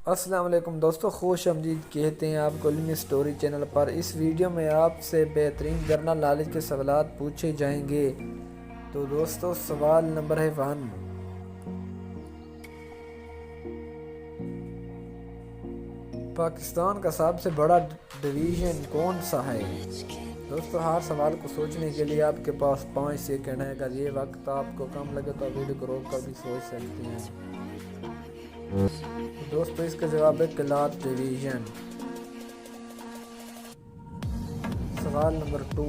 السلام علیکم دوستو، خوش آمدید کہتے ہیں آپ کو علمی سٹوری چینل پر۔ اس ویڈیو میں آپ سے بہترین جنرل نالج کے سوالات پوچھے جائیں گے۔ تو دوستو سوال نمبر ہے 1۔ پاکستان کا سب سے بڑا ڈویژن کون سا ہے؟ دوستو ہر سوال کو سوچنے کے لیے آپ کے پاس 5 سیکنڈ ہے۔ اگر یہ وقت آپ کو کم لگے تو ویڈیو کو روک کر بھی سوچ سکتے ہیں۔ دوستو اس کا جواب ہے کلاٹ ڈویژن۔ سوال نمبر 2۔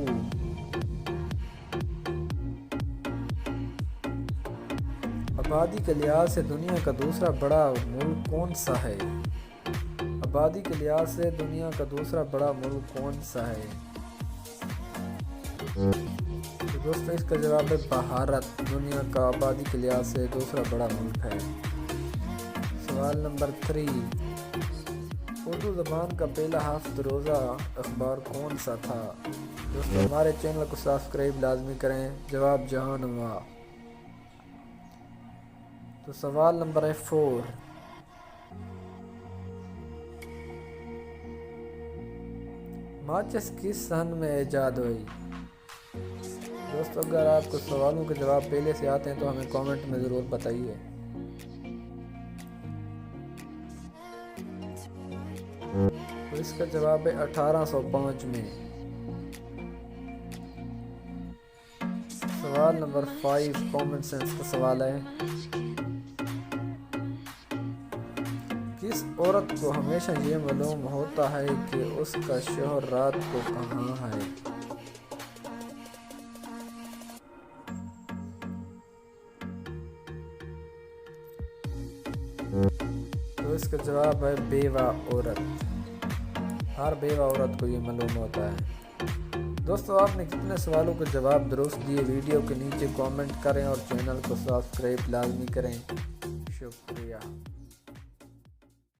آبادی کے لحاظ سے دنیا کا دوسرا بڑا ملک کون سا ہے؟ آبادی کے لحاظ سے دنیا کا دوسرا بڑا ملک کون سا ہے؟ تو دوستو اس کا جواب ہے بھارت، دنیا کا آبادی کے لحاظ سے دوسرا بڑا ملک ہے۔ سوال نمبر 3۔ اردو زبان کا پہلا ہفت روزہ اخبار کون سا تھا؟ دوستو ہمارے چینل کو سبسکرائب لازمی کریں۔ جواب جہاں نما۔ تو سوال نمبر 4۔ ماچس کس سن میں ایجاد ہوئی؟ دوستو اگر آپ کو سوالوں کے جواب پہلے سے آتے ہیں تو ہمیں کامنٹ میں ضرور بتائیے۔ تو اس کا جواب ہے 1805 میں۔ سوال نمبر 5 کامن سینس کا سوال ہے۔ کس عورت کو ہمیشہ یہ معلوم ہوتا ہے کہ اس کا شوہر رات کو کہاں ہے؟ تو اس کا جواب ہے بیوہ عورت۔ ہر بیوہ عورت کو یہ معلوم ہوتا ہے۔ دوستو آپ نے کتنے سوالوں کے جواب درست دیے؟ ویڈیو کے نیچے کامنٹ کریں اور چینل کو سبسکرائب لازمی کریں۔ شکریہ۔